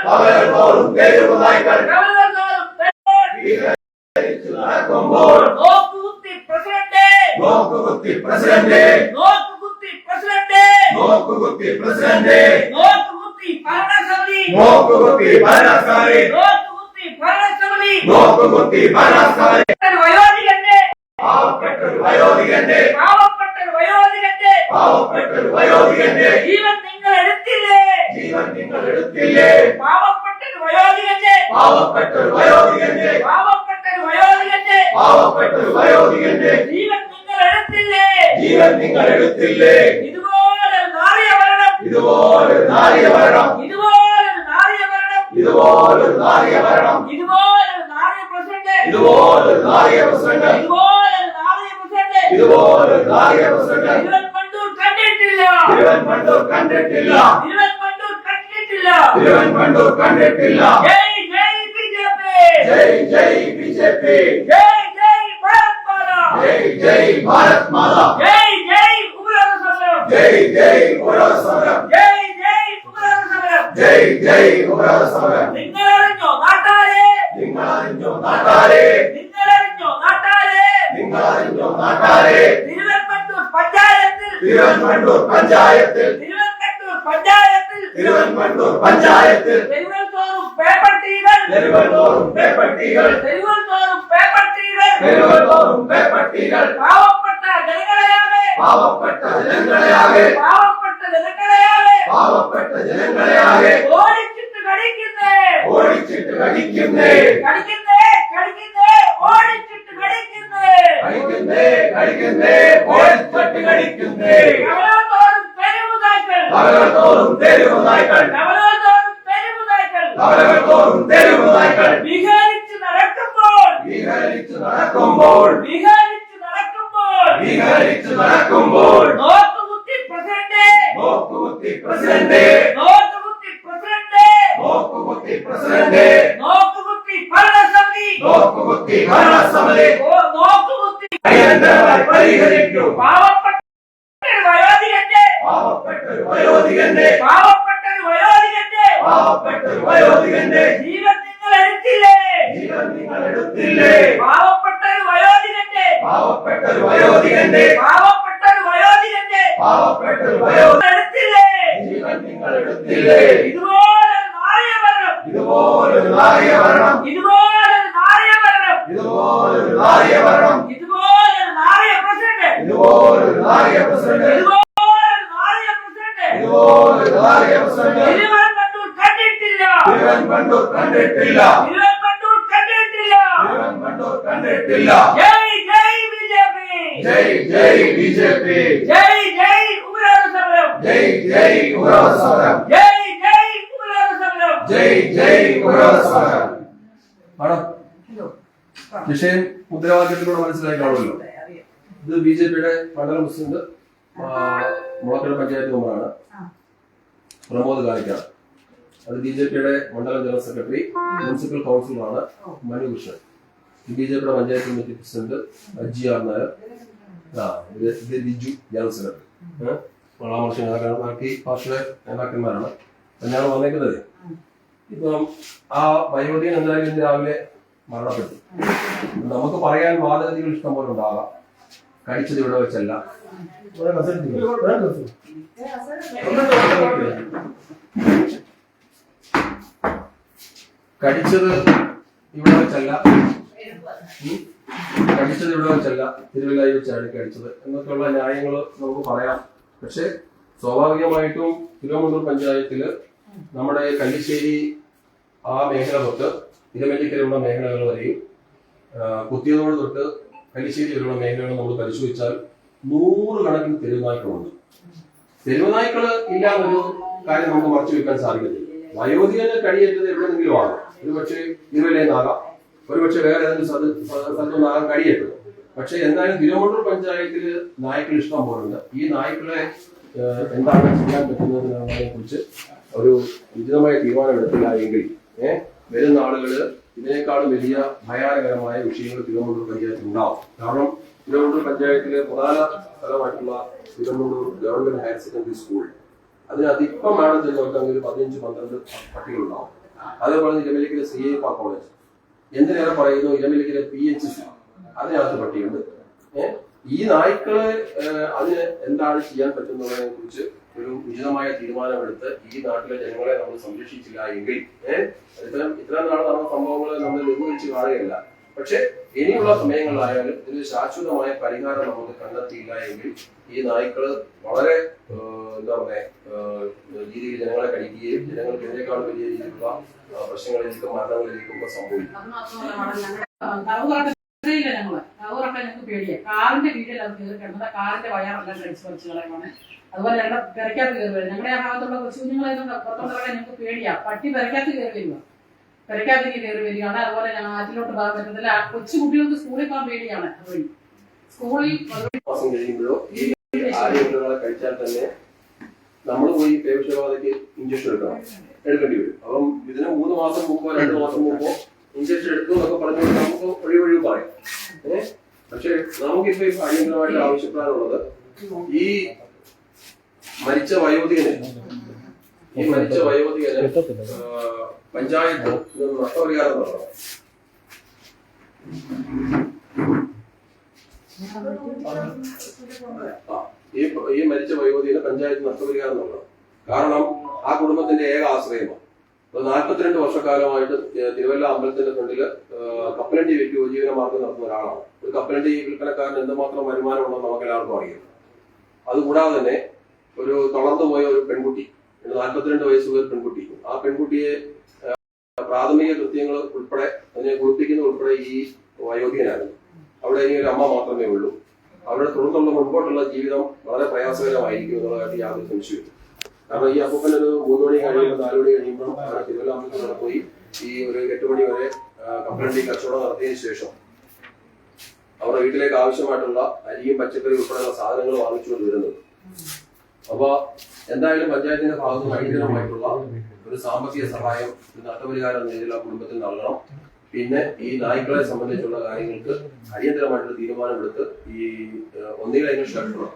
പകൽതോറും തെരുവ് നായ്ക്കൾ നടക്കുമ്പോൾ നോക്കുകുത്തി പ്രസിഡന്റ് നോക്കുകുത്തി ഭരണസമിതി നോക്കുകുത്തി ഭരണസമിതി പാവപ്പെട്ടൊരു വയോധികന്റെ ജീവൻ നിങ്ങൾ എടുത്തില്ലേ പാവപ്പെട്ടൊരു വയോധികന്റെ ജീവൻ നിങ്ങൾ എടുത്തില്ലേ ഇതുപോലെ നാരിയ ഭരണം കണ്ടിട്ടില്ല ജയ് ബിജെപി ജയ് ഭാരത് മാതാ ജയ് ഉപരോധ സമരം നിങ്ങളറിഞ്ഞോ നാട്ടാരെ തിരുവൻപണ്ടൂർ പഞ്ചായത്തിൽ തെരുവൻതോറും പേപ്പട്ടികൾ പാവപ്പെട്ട ജനങ്ങളെയാകെ ഓടിച്ചിട്ട് കടിക്കുന്നേ പകൽതോറും തെരുവ് നായ്ക്കൾ വിഹരിച്ചു നടക്കുമ്പോൾ നോക്കുകുത്തി പ്രസിഡന്റ് ഭരണസമിതി അടിയന്തരമായി പരിഹരിക്കൂ പാവപ്പെട്ടൊരു വയോധികന്റെ ജീവൻ നിങ്ങൾ എടുത്തില്ലേ പാവപ്പെട്ടൊരു വയോധികന്റെ ജീവൻ നിങ്ങൾ എടുത്തില്ലേ ഇതുപോലെ നാരിയ ഭരണം തിരുവൻപണ്ടൂർ കണ്ടിട്ടില്ല ജയ് ബിജെപി ജയ് ഉപരോധ സമരം വിഷയം മുദ്രാവാക്യത്തിലൂടെ മനസ്സിലായി കാണുമല്ലോ. ഇത് ബിജെപിയുടെ മണ്ഡലം പ്രസിഡന്റ് മുളക്കൽ പഞ്ചായത്ത് മെമ്പറാണ് പ്രമോദ് കാലിക്കാട്. അത് ബിജെപിയുടെ മണ്ഡലം ജനറൽ സെക്രട്ടറി മുനിസിപ്പൽ കൗൺസിലറാണ് മനു കൃഷ്ണൻ. ബിജെപിയുടെ panchayat committee president Aji R Nair. ഇത് ലിജു ജനറൽ സെക്രട്ടറി. വളാമർഷ നേതാക്കൾ ബാക്കി പാർട്ടിയുടെ നേതാക്കന്മാരാണ്. ഞങ്ങൾ വന്നേക്കുന്നത് ഇപ്പം ആ വയോധികൻ എന്തായാലും ഇന്ന് രാവിലെ മരണപ്പെട്ടു. നമുക്ക് പറയാൻ വാദഗതികൾ ഇഷ്ടം പോലെ ഉണ്ടാകാം. കടിച്ചത് ഇവിടെ വെച്ചല്ല, കടിച്ചത് ഇവിടെ വെച്ചല്ല, തിരുവല്ലായി വെച്ചാണ് കടിച്ചത് എന്നൊക്കെയുള്ള ന്യായങ്ങൾ നമുക്ക് പറയാം. പക്ഷെ സ്വാഭാവികമായിട്ടും തിരുവനന്തപുരം പഞ്ചായത്തില് നമ്മുടെ കല്ലിശ്ശേരി ആ മേഖല തൊട്ട് ഇരമല്ലിക്കലുള്ള മേഖലകൾ വരെയും കുത്തിയതോട് തൊട്ട് കല്ലിശ്ശേരി വരെയുള്ള മേഖലകൾ നമ്മൾ പരിശോധിച്ചാൽ 100 കണക്കിന് തെരുവുനായ്ക്കളുണ്ട്. തെരുവുനായ്ക്കള് ഇല്ലാന്നൊരു കാര്യം നമുക്ക് മറച്ചു വെക്കാൻ സാധിക്കത്തില്ല. വയോധികന് കടിയേറ്റത് എവിടെയെങ്കിലും ആകാം. ഒരുപക്ഷെ ഇരുവല്ലേന്നാകാം, ഒരുപക്ഷെ വേറെ ഏതെങ്കിലും സ്ഥലത്തുനിന്നാകാം കടിയേറ്റത്. പക്ഷെ എന്തായാലും തിരുവനന്തപുരം പഞ്ചായത്തിൽ നായ്ക്കൾ ഇഷ്ടം പോലുണ്ട്. ഈ നായ്ക്കളെ എന്താണ് ചെയ്യാൻ പറ്റുന്നതിനെ കുറിച്ച് ഒരു ഉചിതമായ തീരുമാനം എടുത്തില്ല എങ്കിൽ വരുന്ന ആളുകള് ഇതിനേക്കാളും വലിയ ഭയാനകരമായ വിഷയങ്ങൾ തിരുവനന്തപുരം പഞ്ചായത്തിൽ ഉണ്ടാവും. കാരണം തിരുവനന്തപുരം പഞ്ചായത്തിലെ പ്രധാന സ്ഥലമായിട്ടുള്ള Thiruvananthapuram government higher secondary school, അതിനകത്ത് ഇപ്പം വേണം ചെന്ന് നോക്കാൻ ഒരു 15-12 പട്ടികളുണ്ടാവും. അതേപോലെ ഇരമലിക്കലെ CIPA കോളേജ്, എന്തിനേറെ പറയുന്നു ഇരമലിക്കലെ PHC, അതിനകത്ത് പട്ടിയുണ്ട്. ഈ നായ്ക്കളെ അതിന് എന്താണ് ചെയ്യാൻ പറ്റുന്നതിനെ കുറിച്ച് ഒരു ഉചിതമായ തീരുമാനമെടുത്ത് ഈ നാട്ടിലെ ജനങ്ങളെ നമ്മൾ സംരക്ഷിച്ചില്ല എങ്കിൽ ഇത്തരം നാൾ നടന്ന സംഭവങ്ങളെ നമ്മൾ നിർവഹിച്ച് കാണുകയല്ല. പക്ഷെ ഇനിയുള്ള സമയങ്ങളിലായാലും ഇതിന് ശാശ്വതമായ പരിഹാരം നമുക്ക് കണ്ടെത്തിയില്ല എങ്കിൽ ഈ നായ്ക്കള് വളരെ എന്താ പറയാ രീതിയിൽ ജനങ്ങളെ കടിക്കുകയും ജനങ്ങൾക്ക് ഇതിനേക്കാൾ വലിയ രീതിയിലുള്ള പ്രശ്നങ്ങളിലേക്കും മരണങ്ങളിലേക്കും സംഭവിക്കും. ഞങ്ങൾക്ക് പേടിയാ. കാറിന്റെ വീട്ടിൽ അത് കയറി കിടന്നത്, കാറിന്റെ വയറെല്ലാം കഴിച്ച് വലിച്ചു കളയുവാണ്. അതുപോലെ ഞങ്ങളുടെ പെരക്കകത്ത് കയറി വരും. ഞങ്ങളുടെ ആ ഭാഗത്തുള്ള കൊച്ചു കുഞ്ഞുങ്ങളായതുകൊണ്ട് പുറത്തോട്ടിറങ്ങാൻ ഞങ്ങൾക്ക് പേടിയാ. പട്ടി പെരക്കകത്ത് കയറി വരിക, പെരക്കകത്തേക്ക് കയറി വരികയാണ്. അതുപോലെ ഞങ്ങൾ ആറ്റിലോട്ട് പോകാൻ പറ്റത്തില്ല. കൊച്ചു കുട്ടികൾക്ക് സ്കൂളിൽ പോകാൻ പേടിയാണ്. അതുവഴി സ്കൂളിൽ മാസം കഴിയുമ്പോഴോ ഈ ആരോഗ്യങ്ങളെ കഴിച്ചാൽ തന്നെ നമ്മൾ പോയി പേവിഷബാധയ്ക്ക് ഇഞ്ചക്ഷൻ എടുക്കേണ്ടി വരും. അപ്പം ഇതിന് 3 മാസം മുമ്പോ 2 മാസം മുമ്പോ ഇഞ്ചക്ഷൻ എടുക്കും എന്നൊക്കെ പറഞ്ഞുകൊണ്ട് നമുക്ക് ഒഴിവൊഴിവ് പറയാം. പക്ഷെ നമുക്കിപ്പോ അടിയന്തരമായിട്ട് ആവശ്യപ്പെടാനുള്ളത് ഈ മരിച്ച വയോധികന് പഞ്ചായത്ത് നഷ്ടപരിഹാരം നൽകണം. ഈ മരിച്ച വയോധികന് പഞ്ചായത്ത് നഷ്ടപരിഹാരം നൽകണം. കാരണം ആ കുടുംബത്തിന്റെ ഏക ആശ്രയമാണ്. 42 വർഷക്കാലമായിട്ട് തിരുവല്ല അമ്പലത്തിന്റെ ഫ്രണ്ടില് കപ്പലണ്ടി വെച്ച് ഉപജീവന മാർഗം നടത്തുന്ന ഒരാളാണ്. ഒരു കപ്പലണ്ടി വിൽപ്പനക്കാരന് എന്തുമാത്രം വരുമാനം ഉണ്ടെന്ന് നമുക്ക് എല്ലാവർക്കും അറിയാം. അതുകൂടാതെ തന്നെ ഒരു തളർന്നു പോയ ഒരു പെൺകുട്ടി, 42 വയസ്സുള്ള ഒരു പെൺകുട്ടി, ആ പെൺകുട്ടിയെ പ്രാഥമിക കൃത്യങ്ങൾ ഉൾപ്പെടെ അതിനെ കുളിപ്പിക്കുന്ന ഉൾപ്പെടെ ഈ വയോധികനായിരുന്നു. അവിടെ ഇനി ഒരു അമ്മ മാത്രമേ ഉള്ളൂ. അവരുടെ തുടർന്നുള്ള മുൻപോട്ടുള്ള ജീവിതം വളരെ പ്രയാസകരമായിരിക്കും എന്നുള്ളതായിട്ട് യാതൊരു സംശയമില്ല. കാരണം ഈ അപ്പൂപ്പൻ ഒരു 3 മണി കഴിയുമ്പോൾ 4 മണി കഴിയുമ്പോൾ തിരുവല്ല അമ്പലത്തിൽ പോയി ഈ ഒരു 8 മണി വരെ കപ്പലണ്ടി കച്ചവടം നടത്തിയതിനു ശേഷം അവരുടെ വീട്ടിലേക്ക് ആവശ്യമായിട്ടുള്ള അരിയും പച്ചക്കറി ഉൾപ്പെടെയുള്ള സാധനങ്ങൾ വാങ്ങിച്ചുകൊണ്ട് വരുന്നത്. അപ്പൊ എന്തായാലും പഞ്ചായത്തിന്റെ ഭാഗത്ത് അടിയന്തരമായിട്ടുള്ള ഒരു സാമ്പത്തിക സഹായം, നഷ്ടപരിഹാരം നേരിടുന്ന കുടുംബത്തിൽ നൽകണം. പിന്നെ ഈ നായ്ക്കളെ സംബന്ധിച്ചുള്ള കാര്യങ്ങൾക്ക് അടിയന്തരമായിട്ടുള്ള തീരുമാനമെടുത്ത് ഈ ഒന്നുകിൽ അതിന് ഷെൽട്ടറോ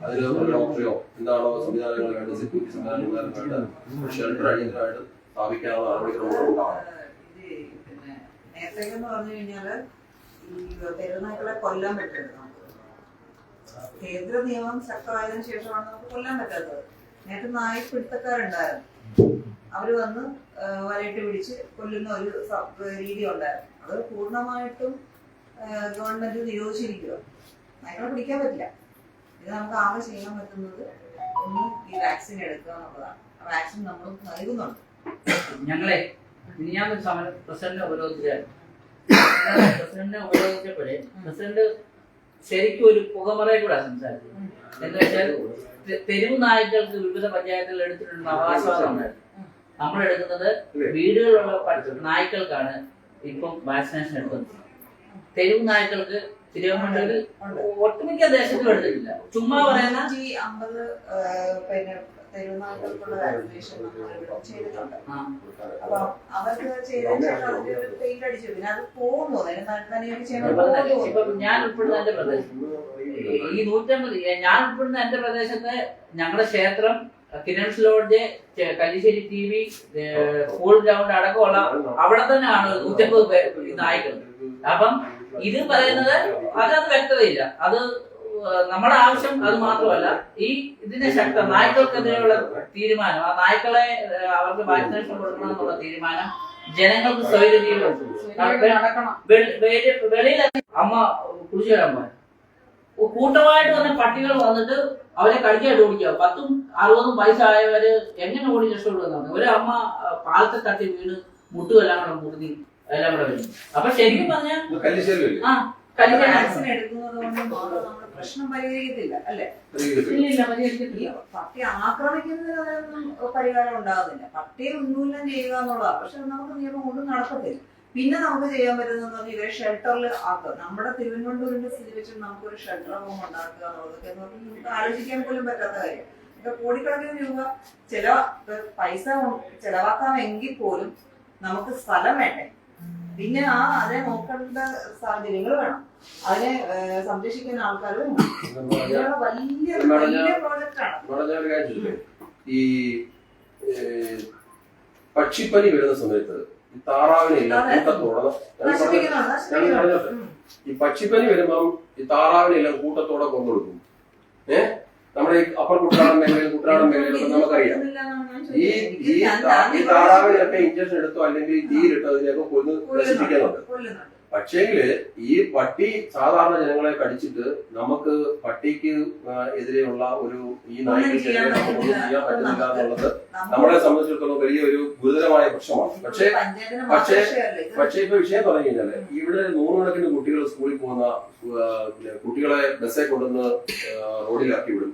അതിന് ഒരു ഡോക്ടറെയോ എന്താണോ സംവിധാനങ്ങൾ വേണ്ടത്, സെക്യൂരിറ്റി സംവിധാനങ്ങൾ വേണ്ട ഷെൽട്ടർ അടിയന്തരമായിട്ട് സ്ഥാപിക്കാനുള്ള നടപടിക്രമങ്ങൾ ഉണ്ടാവണം. നേരത്തെ പറഞ്ഞു കഴിഞ്ഞാല് ഈ തെരുവുനായ്ക്കളെ കൊല്ലാൻ പറ്റരുത്. കേന്ദ്ര നിയമം ശക്തമായതിനു ശേഷമാണ് നമുക്ക് കൊല്ലാൻ പറ്റാത്തത്. നേരത്തെ നായ്പിടുത്തക്കാരുണ്ടായിരുന്നു, അവര് വന്ന് വലയിട്ട് പിടിച്ച് കൊല്ലുന്ന ഒരു രീതി ഉണ്ടായിരുന്നു. അത് പൂർണ്ണമായിട്ടും ഗവൺമെന്റ് നിരോധിച്ചിരിക്കുക. നായ്ക്കളെ പിടിക്കാൻ പറ്റില്ല. ഇത് നമുക്ക് ആകെ ചെയ്യാൻ പറ്റുന്നത് ഒന്ന് ഈ വാക്സിൻ എടുക്കുക എന്നുള്ളതാണ്. ആ വാക്സിൻ നമ്മൾ നൽകുന്നുണ്ട്. ഞങ്ങളെ മിനിഞ്ഞാന്നൊരു സമരം പ്രസിഡന്റിനെ ഉപരോധിച്ചായിരുന്നു. പ്രസിഡന്റിനെ ഉപരോധിച്ചപ്പോഴേ പ്രസിഡന്റ് ശരിക്കും ഒരു പുകമറയെ കൂടെ സംസാരിച്ചത്. എന്താ വെച്ചാൽ തെരുവ് നായ്ക്കൾക്ക് വിവിധ പഞ്ചായത്തുകൾ എടുത്തിട്ടുള്ള അവകാശവാദം ഉണ്ടായിരുന്നു. നമ്മൾ എടുക്കുന്നത് വീടുകളിലുള്ള നായ്ക്കൾക്കാണ് ഇപ്പം വാക്സിനേഷൻ എടുക്കുന്നത്. തെരുവ് നായ്ക്കൾക്ക് തിരുവനന്തപുരത്തിൽ ഒട്ടുമിക്ക ദേശത്തും എടുത്തിട്ടില്ല. ചുമ്മാ പറയുന്ന 50 പിന്നെ തെരുവുനായ്ക്കൾക്കുള്ള വാക്സിനേഷൻ നമ്മൾ ചെയ്തിട്ടുണ്ട്. അപ്പൊ അവർക്ക് ചെയ്തതിന് ശേഷം പെയിന്റ് അടിച്ചു. പിന്നെ അത് പോകുന്നു ഇപ്പൊ ഞാൻ ഉൾപ്പെടുന്ന എന്റെ പ്രദേശം, ഈ 150 ഞാൻ ഉൾപ്പെടുന്ന എന്റെ പ്രദേശത്ത് ഞങ്ങളുടെ ക്ഷേത്രം, Kiran's lodge, Kallissery TV, school ground അടക്കമുള്ള അവിടെ തന്നെയാണ് 150 നായ്ക്കൾ. അപ്പം ഇത് പറയുന്നത് അതത് വ്യക്തതയില്ല. അത് നമ്മുടെ ആവശ്യം അത് മാത്രമല്ല, ഈ ഇതിന്റെ ശക്ത നായ്ക്കൾക്കെതിരെയുള്ള തീരുമാനം, ആ നായ്ക്കളെ അവർക്ക് വാക്സിനേഷൻ കൊടുക്കണം എന്നുള്ള തീരുമാനം ജനങ്ങൾക്ക് സ്വൈര്യതയിൽ വെളിയിൽ അമ്മ കുടിച്ചു വരാൻ പോയി കൂട്ടമായിട്ട് തന്നെ പട്ടികൾ വന്നിട്ട് അവരെ കടിക്കായിട്ട് ഓടിക്കുക. 50-60 വയസ്സായവര് എങ്ങനെ ഓടി രക്ഷപ്പെടുന്നതാണ്. ഒരു അമ്മ പാലത്തെ തട്ടി വീണ് മുട്ടുമെല്ലാം കൂടെ മുറിഞ്ഞി എല്ലാം കൂടെ വരും. അപ്പൊ ശരിക്കും പറഞ്ഞാൽ വാക്സിൻ എടുക്കുന്നത് കൊണ്ട് നമ്മുടെ പ്രശ്നം പരിഹരിക്കത്തില്ല, അല്ലെ? പട്ടി ആക്രമിക്കുന്നതിനൊന്നും പരിഹാരം ഉണ്ടാകുന്നില്ല. പട്ടിയെ ഉന്മൂലനം ചെയ്യുക എന്നുള്ളതാണ്. പക്ഷെ നമുക്ക് നിയമം കൊണ്ട് നടക്കത്തില്ല. പിന്നെ നമുക്ക് ചെയ്യാൻ പറ്റുന്നത് ഇവരെ ഷെൽട്ടറിൽ ആക്കുക. നമ്മുടെ തിരുവനന്തപുരത്തിന്റെ സ്ഥിതി വെച്ചിട്ട് നമുക്കൊരു ഷെൽട്ടർ ഹോം ഉണ്ടാക്കുക എന്നുള്ളതൊക്കെ എന്ന് പറഞ്ഞാൽ നമുക്ക് ആലോചിക്കാൻ പോലും പറ്റാത്ത കാര്യം. ഇപ്പൊ കോടിക്കണക്കിന് രൂപ പൈസ ചെലവാക്കാമെങ്കിൽ പോലും നമുക്ക് സ്ഥലം വേണ്ടേ? പിന്നെ അതിനെ നോക്കേണ്ട സാഹചര്യങ്ങൾ വേണം. അതിനെ സംരക്ഷിക്കുന്ന ആൾക്കാർ വേണം. വലിയ പ്രോജക്റ്റ് ആണ്. ഈ പക്ഷിപ്പനി വരുന്ന സമയത്ത് ഈ താറാവിനെല്ലാം കൂട്ടത്തോടെ ഈ പക്ഷിപ്പനി വരുമ്പം ഈ താറാവിനെല്ലാം കൂട്ടത്തോടെ കൊണ്ടുകൊടുക്കും. നമ്മുടെ ഈ അപ്പർ കുട്ടനാടൻ മേഖലയിൽ കുട്ടനാടൻ മേഖലയിലൊക്കെ നമുക്കറിയാം ഈ താറാവിനൊക്കെ ഇഞ്ചക്ഷൻ എടുത്തോ അല്ലെങ്കിൽ തീയിലിട്ടോ അതിനെയൊക്കെ കൊന്ന് നശിപ്പിക്കുന്നുണ്ട്. പക്ഷേങ്കില് ഈ പട്ടി സാധാരണ ജനങ്ങളെ കടിച്ചിട്ട് നമുക്ക് പട്ടിക്ക് എതിരെയുള്ള ഒരു ഈ നായ്ക്കൾക്കെതിരെ നമുക്കൊന്നും ചെയ്യാൻ പറ്റുന്നില്ല എന്നുള്ളത് നമ്മളെ സംബന്ധിച്ചിടത്തോളം വലിയൊരു ഗുരുതരമായ പ്രശ്നമാണ്. പക്ഷേ ഇപ്പൊ വിഷയം പറഞ്ഞു കഴിഞ്ഞാല് ഇവിടെ നൂറുകണക്കിന് കുട്ടികൾ സ്കൂളിൽ പോകുന്ന കുട്ടികളെ ബസ്സെ കൊണ്ടുവന്ന് റോഡിലാക്കി വിടും.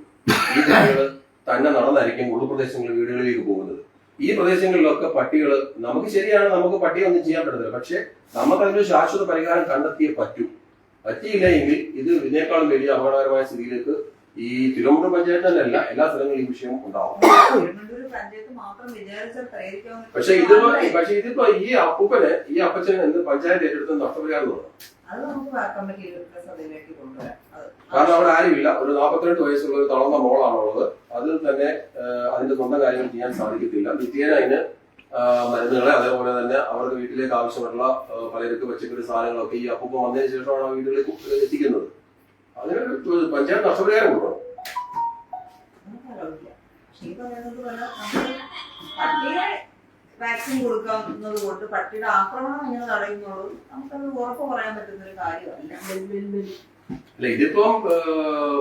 ഈ കുട്ടികൾ തന്നെ നടന്നായിരിക്കും ഉൾപ്രദേശങ്ങളിൽ വീടുകളിലേക്ക് പോകുന്നത്. ഈ പ്രദേശങ്ങളിലൊക്കെ പട്ടികൾ നമുക്ക് ശരിയാണ്, നമുക്ക് പട്ടിയെ ഒന്നും ചെയ്യാൻ പറ്റത്തില്ല. പക്ഷെ നമുക്കതിനൊരു ശാശ്വത പരിഹാരം കണ്ടെത്തിയേ പറ്റിയില്ല എങ്കിൽ ഇത് ഇതിനേക്കാളും വലിയ അപകടകരമായ സ്ഥിതിയിലേക്ക് ഈ തിരുവനന്തപുരം പഞ്ചായത്തിനല്ല എല്ലാ സ്ഥലങ്ങളിലും ഈ വിഷയം ഉണ്ടാവും. പക്ഷെ ഇതിപ്പോ ഈ അപ്പച്ചന് എന്ത് പഞ്ചായത്ത് ഏറ്റെടുത്ത് നഷ്ടപരിഹാരം തോന്നും. കാരണം അവിടെ ആരുമില്ല. ഒരു 42 വയസ്സുള്ള ഒരു തളർന്ന മോളാണുള്ളത്. അത് തന്നെ അതിന്റെ സ്വന്തം കാര്യങ്ങൾ ചെയ്യാൻ സാധിക്കത്തില്ല. നിത്യേന അതിന് മരുന്നുകളെ അതേപോലെ തന്നെ അവർക്ക് വീട്ടിലേക്ക് ആവശ്യമുള്ള പലചരക്ക് പച്ചക്കറി സാധനങ്ങളൊക്കെ ഈ അപ്പൂപ്പ വന്നതിന് ശേഷമാണ് ആ വീടുകളിലേക്ക് എത്തിക്കുന്നത്. അതിനൊരു പഞ്ചായത്ത് നഷ്ടപരിഹാരം കൊടുക്കണം. വാക്സിൻ കൊടുക്കുന്നത് കൊണ്ട് പട്ടിയുടെ ആക്രമണം എങ്ങനെ തടയുന്നുള്ളൂ നമുക്കത് ഉറപ്പ് പറയാൻ പറ്റുന്ന ഒരു കാര്യമല്ല. അല്ല, ഇതിപ്പം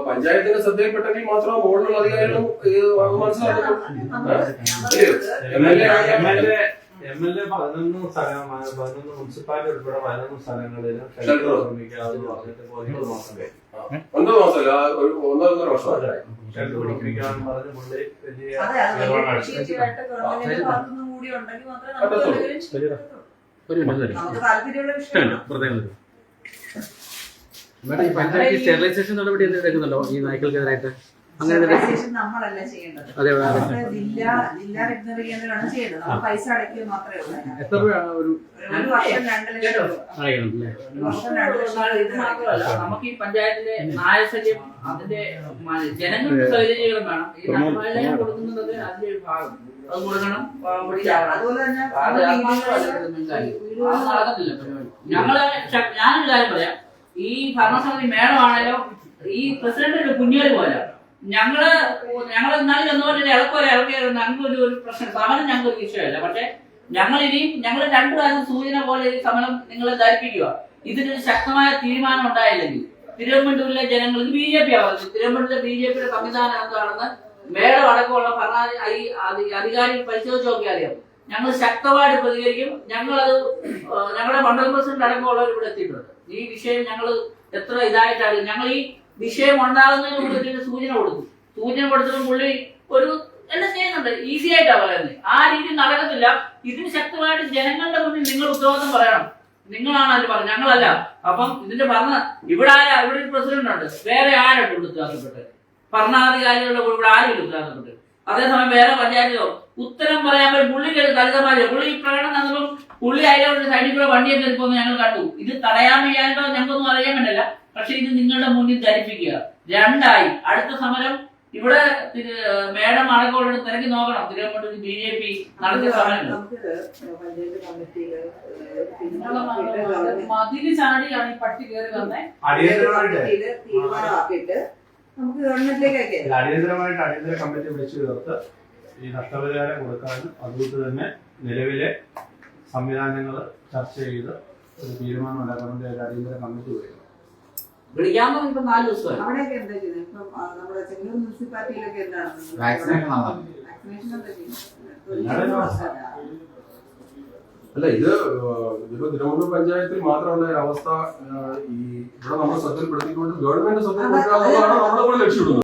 പഞ്ചായത്തിന്റെ ശ്രദ്ധയിൽപ്പെട്ടെങ്കിൽ മാത്രം ബോർഡിലുള്ള അധികാരികളും മനസ്സിലാക്കും. MLA 11 മുനിസിപ്പാലിറ്റി ഉൾപ്പെടെ 11 സ്ഥലങ്ങളിലും 9 മാസമല്ല, ഒരു 1.5 വർഷമല്ല ഷെൽട്ടർ നിർമ്മിക്കാൻ പറഞ്ഞ് പുള്ളി വലിയ പഞ്ചായത്ത് സ്റ്റെറിലൈസേഷൻ നടപടി എടുക്കുന്നുണ്ടോ ഈ നായ്ക്കൾക്കെതിരായിട്ട്? അങ്ങനെ നമ്മളല്ല ചെയ്യേണ്ടത്, ജില്ലാ വെറ്റിനറി കേന്ദ്രമാണ് ചെയ്യേണ്ടത്. നമ്മൾ പൈസ അടയ്ക്കുക മാത്രമേ ഉള്ളൂ. എത്ര രൂപ? ഒരു വർഷം 2 ലക്ഷം രൂപ. ഇത് മാത്രമല്ല, നമുക്ക് ഈ പഞ്ചായത്തിലെ നായശല്യം അതിന്റെ ജനങ്ങൾക്ക് സൗകര്യങ്ങളും വേണം. ഈ നായശല്യം കൊടുക്കുന്നത് അതിന്റെ ഒരു ഭാഗം അത് കൊടുക്കണം. അതുപോലെ തന്നെ ഞാനൊരു കാര്യം പറയാം. ഈ ഭരണസമിതി മേളമാണേലോ ഈ പ്രസിഡന്റിന്റെ കുഞ്ഞോല് പോലെ ഞങ്ങള് ഇന്നാലും എന്നപോലെ ഇളക്കോലെ ഇറക്കിയത് ഞങ്ങൾക്കൊരു പ്രശ്നം. സമരം ഞങ്ങൾക്കൊരു വിഷയമല്ല. പക്ഷെ ഞങ്ങൾ 2 പ്രാവശ്യം സൂചന പോലെ ഈ സമരം നിങ്ങളെ ധരിപ്പിക്കുക. ഇതിനൊരു ശക്തമായ തീരുമാനം ഉണ്ടായില്ലെങ്കിൽ തിരുവനന്തപുരത്തിലെ ജനങ്ങൾ ഇത് BJP പറഞ്ഞു. തിരുവനന്തപുരത്തിലെ BJPയുടെ സംവിധാനം എന്താണെന്ന് മേളം അടക്കമുള്ള അധികാരികൾ പരിശോധിച്ച് നോക്കിയാൽ അറിയാം. ഞങ്ങൾ ശക്തമായിട്ട് പ്രതികരിക്കും. ഞങ്ങളത് ഞങ്ങളുടെ മണ്ഡലം പ്രസിഡന്റ് അടക്കമുള്ളവർ ഇവിടെ എത്തിയിട്ടുണ്ട്. ഈ വിഷയം ഞങ്ങൾ എത്ര ഇതായിട്ടാണ് ഞങ്ങൾ ഈ വിഷയം ഉണ്ടാകുന്നതിന് മുമ്പ് ഇതിന്റെ സൂചന കൊടുത്തപ്പോൾ പുള്ളി ഒരു എല്ലാം ചെയ്യുന്നുണ്ട്. ഈസി ആയിട്ടാണ് പറയുന്നത്. ആ രീതി നടക്കത്തില്ല. ഇതിന് ശക്തമായിട്ട് ജനങ്ങളുടെ മുന്നിൽ നിങ്ങൾ ഉത്തരവാദിത്വം പറയണം. നിങ്ങളാണ് അത് പറഞ്ഞത്, ഞങ്ങളല്ല. അപ്പം ഇതിന്റെ ഇവിടെ ഒരു പ്രസിഡന്റ് ഉണ്ട്, വേറെ ആരുണ്ട് ഉത്തരവാദിത്തപ്പെട്ട്? ഭരണാധികാരികളുടെ ഇവിടെ ആരും ഉത്തരവാദിത്തപ്പെട്ട്. അതേസമയം വേറെ പഞ്ചായത്തിലോ ഉത്തരം പറയാൻ പറ്റും. പുള്ളിക്ക് കരുതമാരില്ല. പുള്ളി ഈ പ്രകടനം നടന്നപ്പം പുള്ളി അതിലോട്ട് സൈഡിൽ കൂടെ വണ്ടിയൊക്കെ എടുക്കുമെന്ന് ഞങ്ങൾ കണ്ടു. ഇത് തടയാൻ വയ്യാണ്ടോ ഞങ്ങൾക്കൊന്നും അറിയാൻ പറ്റില്ല. പക്ഷെ ഇത് നിങ്ങളുടെ മുന്നിൽ ധരിപ്പിക്കുക. 2 അടുത്ത സമരം ഇവിടെ മേഡം അടക്കമുള്ള തിരക്കി നോക്കണം. തിരുവനന്തപുരത്ത് BJP നടത്തിയ സമരം മതില് ചാടിയാണ് ഈ പട്ടി കയറി വന്നത്. തീരുമാനമാക്കിയിട്ട് നമുക്ക് ഗവൺമെന്റിലേക്ക് അടിയന്തരമായിട്ട് അടിയന്തര കമ്മിറ്റി വിളിച്ചു ചേർത്ത് ഈ നഷ്ടപരിഹാരം കൊടുക്കാനും അതുകൊണ്ട് തന്നെ നിലവിലെ സംവിധാനങ്ങൾ ചർച്ച ചെയ്ത് ഒരു തീരുമാനം ഉണ്ടാക്കാനുള്ള ഒരു അടിയന്തര കമ്മിറ്റി വിളിക്കാമോ? ഇപ്പൊ 4 ദിവസമായി. അവിടെയൊക്കെ എന്താ ചെയ്യുന്നത്? ഇപ്പൊ നമ്മുടെ ചെങ്ങന്നൂർ മുനിസിപ്പാലിറ്റിയിലൊക്കെ എന്താണ് വാക്സിനേഷൻ എന്താ ചെയ്യുന്നത്? അല്ല, ഇതിപ്പോ തിരുവനന്തപുരം പഞ്ചായത്തിൽ മാത്രമുള്ള ഒരു അവസ്ഥ ഈ ഇവിടെ നമ്മൾ ശ്രദ്ധയിൽപ്പെടുത്തിക്കൊണ്ട് ഗവൺമെന്റ് ശ്രദ്ധയിൽപ്പെടുത്തുക എന്നുള്ളതാണ് നമ്മുടെ ലക്ഷ്യമിടുന്നത്.